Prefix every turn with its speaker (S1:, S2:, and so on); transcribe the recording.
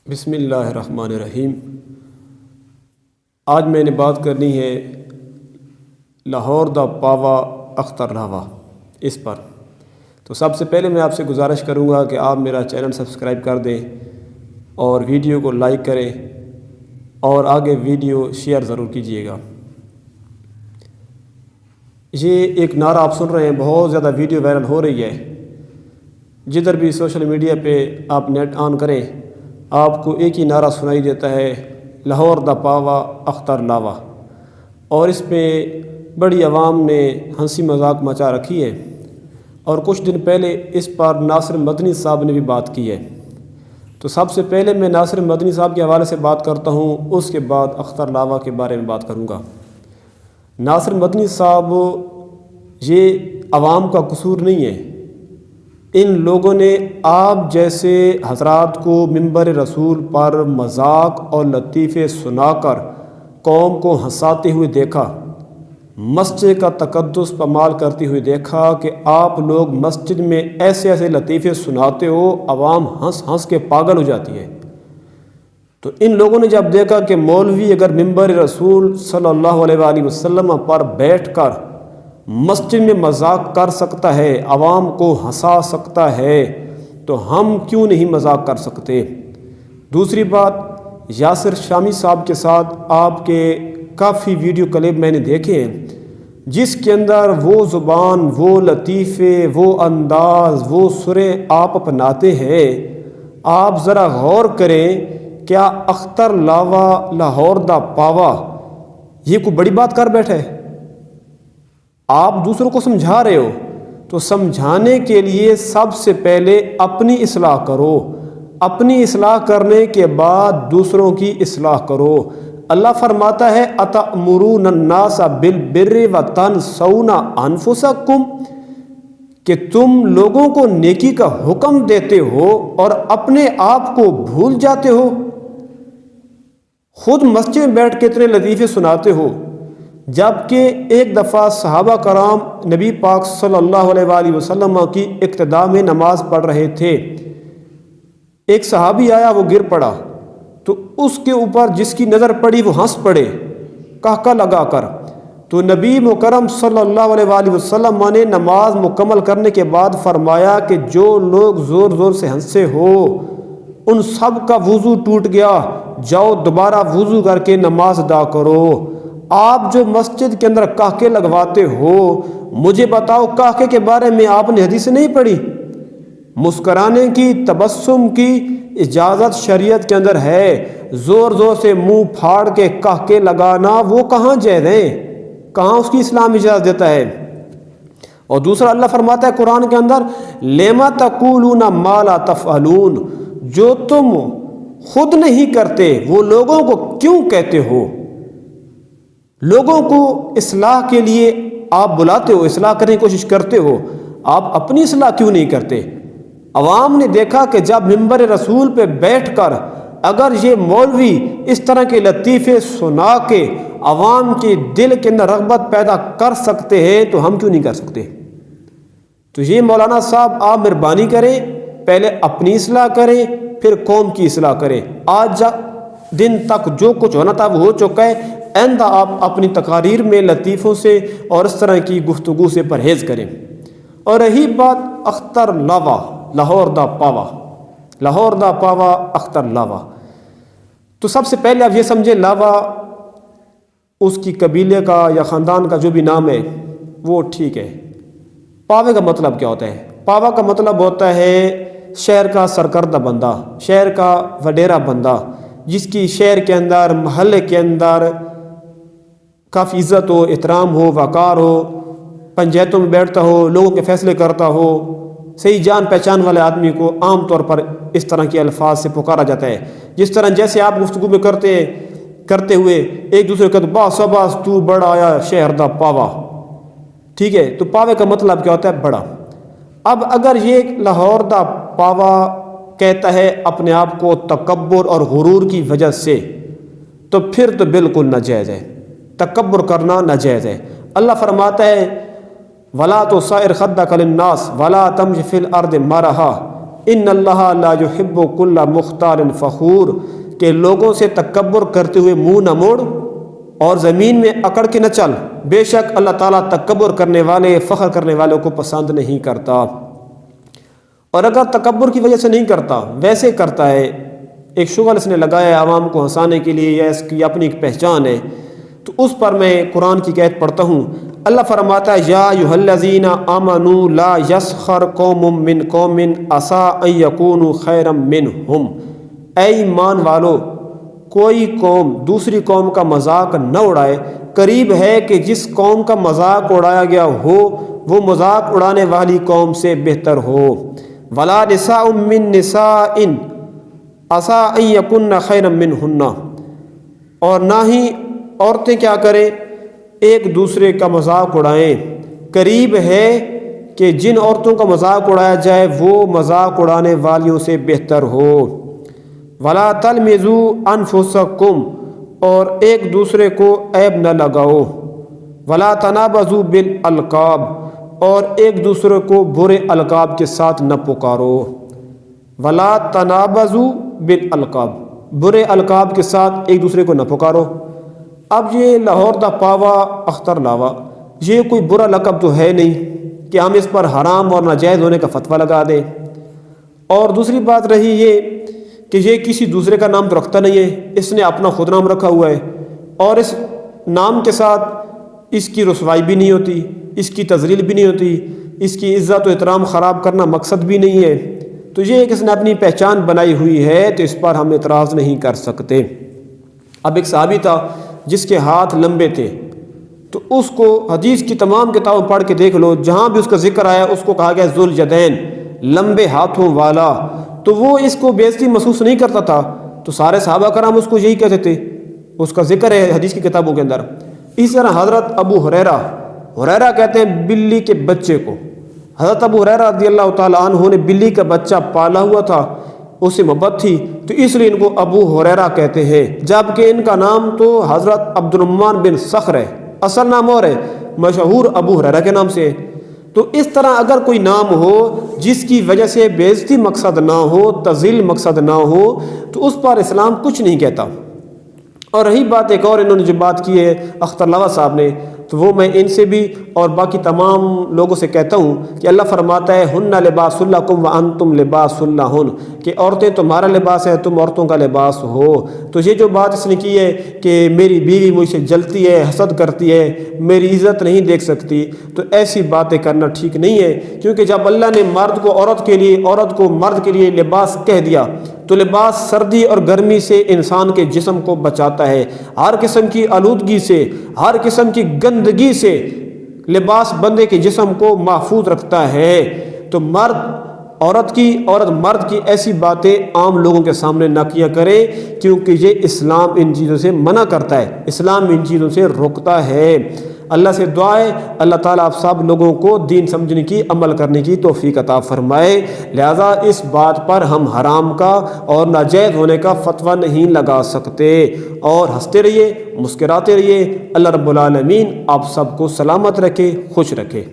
S1: بسم اللہ الرحمن الرحیم۔ آج میں نے بات کرنی ہے لاہور دا پاوا اختر لاوا اس پر۔ تو سب سے پہلے میں آپ سے گزارش کروں گا کہ آپ میرا چینل سبسکرائب کر دیں اور ویڈیو کو لائک کریں اور آگے ویڈیو شیئر ضرور کیجیے گا۔ یہ ایک نعرہ آپ سن رہے ہیں، بہت زیادہ ویڈیو وائرل ہو رہی ہے۔ جدھر بھی سوشل میڈیا پہ آپ نیٹ آن کریں آپ کو ایک ہی نعرہ سنائی دیتا ہے، لاہور دا پاوا اختر لاوا، اور اس پہ بڑی عوام نے ہنسی مذاق مچا رکھی ہے۔ اور کچھ دن پہلے اس پر ناصر مدنی صاحب نے بھی بات کی ہے۔ تو سب سے پہلے میں ناصر مدنی صاحب کے حوالے سے بات کرتا ہوں، اس کے بعد اختر لاوا کے بارے میں بات کروں گا۔ ناصر مدنی صاحب، یہ عوام کا قصور نہیں ہے، ان لوگوں نے آپ جیسے حضرات کو منبر رسول پر مذاق اور لطیفے سنا کر قوم کو ہنساتے ہوئے دیکھا، مسجد کا تقدس پامال کرتے ہوئے دیکھا کہ آپ لوگ مسجد میں ایسے ایسے لطیفے سناتے ہو، عوام ہنس ہنس کے پاگل ہو جاتی ہے۔ تو ان لوگوں نے جب دیکھا کہ مولوی اگر منبر رسول صلی اللہ علیہ وآلہ وسلم پر بیٹھ کر مسجد میں مذاق کر سکتا ہے، عوام کو ہنسا سکتا ہے، تو ہم کیوں نہیں مذاق کر سکتے۔ دوسری بات، یاسر شامی صاحب کے ساتھ آپ کے کافی ویڈیو کلپ میں نے دیکھے ہیں، جس کے اندر وہ زبان، وہ لطیفے، وہ انداز، وہ سریں آپ اپناتے ہیں۔ آپ ذرا غور کریں، کیا اختر لاوا لاہور دا پاوا یہ کوئی بڑی بات کر بیٹھے؟ آپ دوسروں کو سمجھا رہے ہو تو سمجھانے کے لیے سب سے پہلے اپنی اصلاح کرو، اپنی اصلاح کرنے کے بعد دوسروں کی اصلاح کرو۔ اللہ فرماتا ہے اَتَأْمُرُونَ النَّاسَ بِالْبِرِّ وَتَنْسَوْنَ أَنفُسَكُمْ، کہ تم لوگوں کو نیکی کا حکم دیتے ہو اور اپنے آپ کو بھول جاتے ہو۔ خود مسجد میں بیٹھ کے اتنے لطیفے سناتے ہو، جبکہ ایک دفعہ صحابہ کرام نبی پاک صلی اللہ علیہ وآلہ وسلم کی اقتداء میں نماز پڑھ رہے تھے۔ ایک صحابی آیا، وہ گر پڑا، تو اس کے اوپر جس کی نظر پڑی وہ ہنس پڑے کہکہ لگا کر۔ تو نبی مکرم صلی اللہ علیہ وآلہ وسلم نے نماز مکمل کرنے کے بعد فرمایا کہ جو لوگ زور زور سے ہنسے ہو ان سب کا وضو ٹوٹ گیا، جاؤ دوبارہ وضو کر کے نماز ادا کرو۔ آپ جو مسجد کے اندر کہکے لگواتے ہو، مجھے بتاؤ کہکے کے بارے میں آپ نے حدیث نہیں پڑھی؟ مسکرانے کی، تبسم کی اجازت شریعت کے اندر ہے، زور زور سے منہ پھاڑ کے کہکے لگانا وہ کہاں جائز ہے؟ کہاں اس کی اسلام اجازت دیتا ہے؟ اور دوسرا اللہ فرماتا ہے قرآن کے اندر لِمَ تَقُولُونَ مَا لَا تَفْعَلُونَ، جو تم خود نہیں کرتے وہ لوگوں کو کیوں کہتے ہو؟ لوگوں کو اصلاح کے لیے آپ بلاتے ہو، اصلاح کرنے کی کوشش کرتے ہو، آپ اپنی اصلاح کیوں نہیں کرتے؟ عوام نے دیکھا کہ جب منبر رسول پہ بیٹھ کر اگر یہ مولوی اس طرح کے لطیفے سنا کے عوام کے دل کے اندر رغبت پیدا کر سکتے ہیں تو ہم کیوں نہیں کر سکتے؟ تو یہ مولانا صاحب آپ مہربانی کریں، پہلے اپنی اصلاح کریں پھر قوم کی اصلاح کریں۔ آج دن تک جو کچھ ہونا تھا وہ ہو چکا ہے، آئندہ آپ اپنی تقاریر میں لطیفوں سے اور اس طرح کی گفتگو سے پرہیز کریں۔ اور رہی بات اختر لاوا، لاہور دا پاوا، لاہور دا پاوا اختر لاوا، تو سب سے پہلے آپ یہ سمجھیں لاوا اس کی قبیلے کا یا خاندان کا جو بھی نام ہے وہ ٹھیک ہے۔ پاوے کا مطلب کیا ہوتا ہے؟ پاوا کا مطلب ہوتا ہے شہر کا سرکردہ بندہ، شہر کا وڈیرا بندہ، جس کی شہر کے اندر، محلے کے اندر کافی عزت ہو، احترام ہو، وقار ہو، پنچایتوں میں بیٹھتا ہو، لوگوں کے فیصلے کرتا ہو، صحیح جان پہچان والے آدمی کو عام طور پر اس طرح کے الفاظ سے پکارا جاتا ہے۔ جس طرح جیسے آپ گفتگو میں کرتے ہوئے ایک دوسرے کو باس باس تو بڑا آیا شہر دا پاوا، ٹھیک ہے؟ تو پاوے کا مطلب کیا ہوتا ہے؟ بڑا۔ اب اگر یہ لاہور دا پاوا کہتا ہے اپنے آپ کو تکبر اور غرور کی وجہ سے، تو پھر تو بالکل ناجائز ہے، تکبر کرنا ناجائز ہے۔ اللہ فرماتا ہے وَلَا تُصَعِّرْ خَدَّكَ لِلنَّاسِ وَلَا تَمْشِ فِي الْأَرْضِ مَرَحًا، ان اللہ لا یحب کل مختال فخور، کہ لوگوں سے تکبر کرتے ہوئے منہ نہ موڑ اور زمین میں اکڑ کے نہ چل، بے شک اللہ تعالیٰ تکبر کرنے والے، فخر کرنے والوں کو پسند نہیں کرتا۔ اور اگر تکبر کی وجہ سے نہیں کرتا، ویسے کرتا ہے، ایک شغل اس نے لگایا ہے عوام کو ہنسانے کے لیے، یا اس کی اپنی ایک پہچان ہے، تو اس پر میں قرآن کی آیت پڑھتا ہوں۔ اللہ فرماتا ہے یا ایھا الذین آمنوا لا یسخر قوم من قوم عسیٰ ان یکونوا خیرا منہم، اے ایمان والو، کوئی قوم دوسری قوم کا مذاق نہ اڑائے، قریب ہے کہ جس قوم کا مذاق اڑایا گیا ہو وہ مذاق اڑانے والی قوم سے بہتر ہو۔ ولا نساء من نساء عسیٰ ان یکن خیرا منہن، اور نہ ہی عورتیں کیا کریں، ایک دوسرے کا مذاق اڑائیں، قریب ہے کہ جن عورتوں کا مذاق اڑایا جائے وہ مذاق اڑانے والیوں سے بہتر ہو۔ ولا تلمزوا انفسکم، اور ایک دوسرے کو عیب نہ لگاؤ۔ ولا تنابزوا بالالقاب، اور ایک دوسرے کو برے القاب کے ساتھ نہ پکارو۔ ولا تنابزوا بالالقاب، برے القاب کے ساتھ ایک دوسرے کو نہ پکارو۔ اب یہ لاہور دا پاوا اختر لاوا، یہ کوئی برا لقب تو ہے نہیں کہ ہم اس پر حرام اور ناجائز ہونے کا فتویٰ لگا دیں۔ اور دوسری بات رہی یہ کہ یہ کسی دوسرے کا نام تو رکھتا نہیں ہے، اس نے اپنا خود نام رکھا ہوا ہے، اور اس نام کے ساتھ اس کی رسوائی بھی نہیں ہوتی، اس کی تذلیل بھی نہیں ہوتی، اس کی عزت و احترام خراب کرنا مقصد بھی نہیں ہے، تو یہ ایک اس نے اپنی پہچان بنائی ہوئی ہے، تو اس پر ہم اعتراض نہیں کر سکتے۔ اب ایک صحابی تھا جس کے ہاتھ لمبے تھے، تو اس کو حدیث کی تمام کتابوں پڑھ کے دیکھ لو، جہاں بھی اس کا ذکر آیا اس کو کہا گیا ذوالجدین، لمبے ہاتھوں والا، تو وہ اس کو بے عزتی محسوس نہیں کرتا تھا، تو سارے صحابہ کرام اس کو یہی کہتے تھے، اس کا ذکر ہے حدیث کی کتابوں کے اندر۔ اسی طرح حضرت ابو ہریرہ کہتے ہیں بلی کے بچے کو، حضرت ابو ہریرہ رضی اللہ تعالیٰ عنہ نے بلی کا بچہ پالا ہوا تھا، اس سے محبت تھی، تو اس لیے ان کو ابو ہریرہ کہتے ہیں، جبکہ ان کا نام تو حضرت عبد الرحمن بن صخر ہے، اصل نام اور ہے، مشہور ابو ہریرہ کے نام سے ہے۔ تو اس طرح اگر کوئی نام ہو جس کی وجہ سے بے عزتی مقصد نہ ہو، تذلیل مقصد نہ ہو، تو اس پر اسلام کچھ نہیں کہتا۔ اور رہی بات ایک اور انہوں نے جو بات کی ہے اختر لاوا صاحب نے، تو وہ میں ان سے بھی اور باقی تمام لوگوں سے کہتا ہوں کہ اللہ فرماتا ہے ہن لباس لکم وانتم لباس لہن، کہ عورتیں تمہارا لباس ہے، تم عورتوں کا لباس ہو۔ تو یہ جو بات اس نے کی ہے کہ میری بیوی مجھ سے جلتی ہے، حسد کرتی ہے، میری عزت نہیں دیکھ سکتی، تو ایسی باتیں کرنا ٹھیک نہیں ہے، کیونکہ جب اللہ نے مرد کو عورت کے لیے، عورت کو مرد کے لیے لباس کہہ دیا، تو لباس سردی اور گرمی سے انسان کے جسم کو بچاتا ہے، ہر قسم کی آلودگی سے، ہر قسم کی گندگی سے لباس بندے کے جسم کو محفوظ رکھتا ہے۔ تو مرد مرد کی ایسی باتیں عام لوگوں کے سامنے نہ کیا کرے، کیونکہ یہ اسلام ان چیزوں سے منع کرتا ہے، اسلام ان چیزوں سے روکتا ہے۔ اللہ سے دعا ہے اللہ تعالیٰ آپ سب لوگوں کو دین سمجھنے کی، عمل کرنے کی توفیق عطا فرمائے۔ لہذا اس بات پر ہم حرام کا اور ناجائز ہونے کا فتویٰ نہیں لگا سکتے، اور ہنستے رہیے، مسکراتے رہیے۔ اللہ رب العالمین آپ سب کو سلامت رکھے، خوش رکھے۔